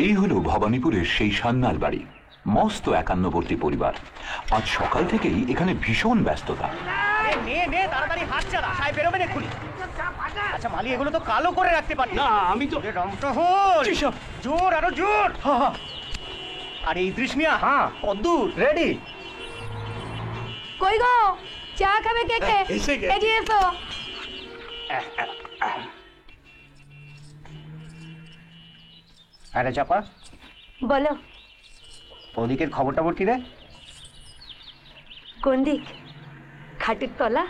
এই হলো ভবানীপুরের সেই সান্যাল বাড়ি, মস্ত একান্নবর্তী পরিবার। আজ সকাল থেকেই এখানে ভীষণ ব্যস্ততা। তাড়াতাড়ি হাত চালা, সাহেব বেরোবেন এক্ষুনি। আচ্ছা মালি, এগুলো তো কালো করে রাখতে পারি না। আমি তো জোর, আরো জোর। আরে ইদ্রিস মিয়া, হ্যাঁ কদ্দুর রেডি? কই গো, চা খাবে কে কে? এগিয়ে এসো। আরে চাপা, বলো। ওদিকের খবর টবর কি রে? কোন দিক? খাটের তলা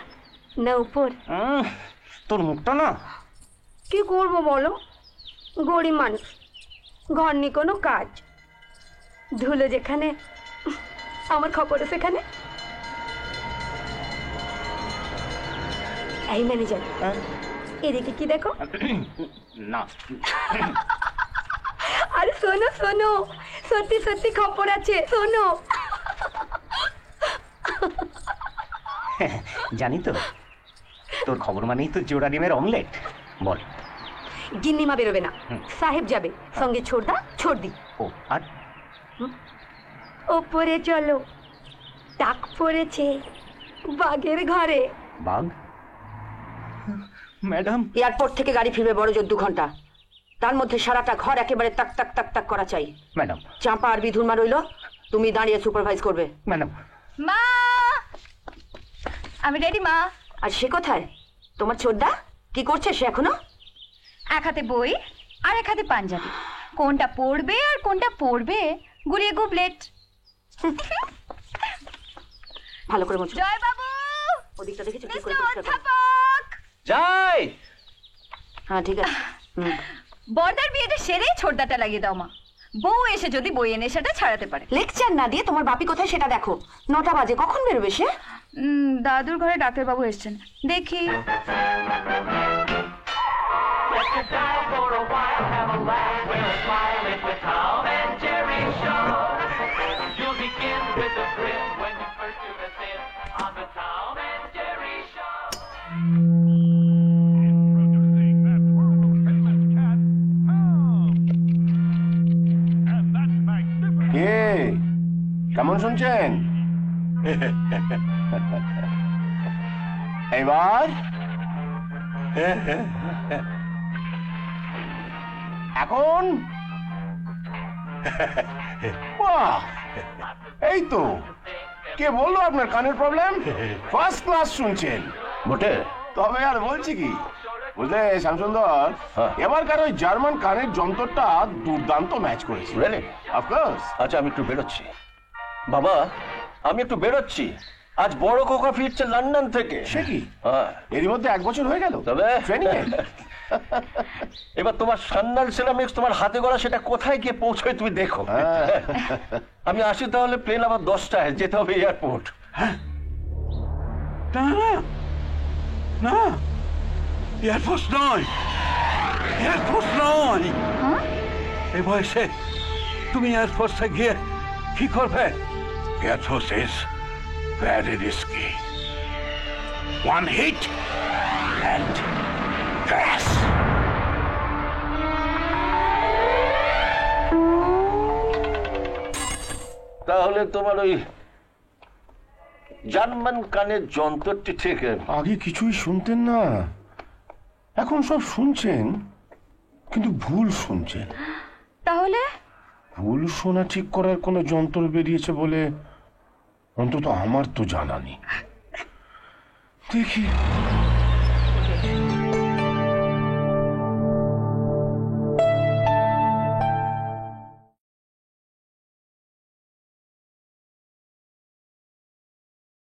না উপর? তোর মুখটা না। কি করবো বলো, গরিব মানুষ, ঘর নেই কোনো কাজ, ধুলো যেখানে আমার খবর সেখানে। এই ম্যানেজার, এদিকে কি দেখো? না। আরে শোনো শোনো, সত্যি সত্যি খবর আছে, শোনো। জানি তো, তোর খবর মানেই তো জোড়া ডিমের অমলেট। বল। গিন্নিমা বেরোবে না, সাহেব যাবে, সঙ্গে ছোড়দা ছোড়দি। ও আর ওপরে চলো, ডাক পড়েছে বাঘের ঘরে। বাঘ? ম্যাডাম, এয়ারপোর্ট থেকে গাড়ি ফিরবে বড় জোর 2 ঘন্টা, তার মধ্যে সারাটা ঘর একেবারে তাক তাক তাক তাক করা চাই। ম্যাডাম। চাঁপা আর বিধুর মা রইল, তুমি দাঁড়িয়ে সুপারভাইজ করবে। ম্যাডাম। মা, আমি রেডি মা। আর সে কোথায় তোমার ছোটদা? কি করছে সে এখনো? এক হাতে বই আর এক হাতে পাঞ্জাবি, কোনটা পড়বে আর কোনটা পড়বে গুলিয়ে গুবলেট। ভালো করে মোছো। জয় বাবু, ওদিকটা দেখেছো কি করে পরিষ্কার করে? অধ্যাপক যাই। হ্যাঁ ঠিক আছে। বর্দার বিয়েটা সেরেই ছোটদাটা লাগিয়ে দাও মা, বউ এসে যদি বই এনে সেটা ছাড়াতে পারে। লেকচার না দিয়ে তোমার বাপি কোথায় সেটা দেখো। 9টা বাজে, কখন বেরোবে সে? দাদুর ঘরে ডাক্তারবাবু এসছেন, দেখি। কেমন শুনছেন? এবার এখন এই তো, কে বললো আপনার কানের প্রবলেম? ফার্স্ট ক্লাস শুনছেন বটে। তবে আর বলছি কি, বুঝলে শ্যামসুন্দর, এবারকার ওই জার্মান কানের যন্ত্রটা দুর্দান্ত ম্যাচ করেছে। অফকোর্স। আচ্ছা আমি একটু বেরোচ্ছি বাবা, আমি একটু বেরোচ্ছি। আজ বড় খোকা ফিরছে লন্ডন থেকে। সে কি? এরই মধ্যে 1 বছর হয়ে গেল তবে ট্রেনিং এ। এবার তোমার সান্যাল সেরামিক্স তোমার হাতে গড়া সেটা কোথায় গিয়ে পৌঁছয় তুমি দেখো। আমি আসি তাহলে, প্লেন আবার 10টায়, যেতে হবে এয়ারপোর্ট। না না, এয়ারফোর্স নয়, এয়ারফোর্স নয়। এই বয়সে তুমি এয়ারফোর্সে গিয়ে কি করবে? Air force is very risky. One hit and crash. তাহলে তোমার ওই জার্মান কানের যন্ত্রটি থেকে আগে কিছুই শুনতেন না, এখন সব শুনছেন, কিন্তু ভুল শুনছেন। তাহলে ভুল শোনা ঠিক করার কোনো যন্ত্র বেরিয়েছে বলে অন্তত আমার তো জানা নেই। দেখি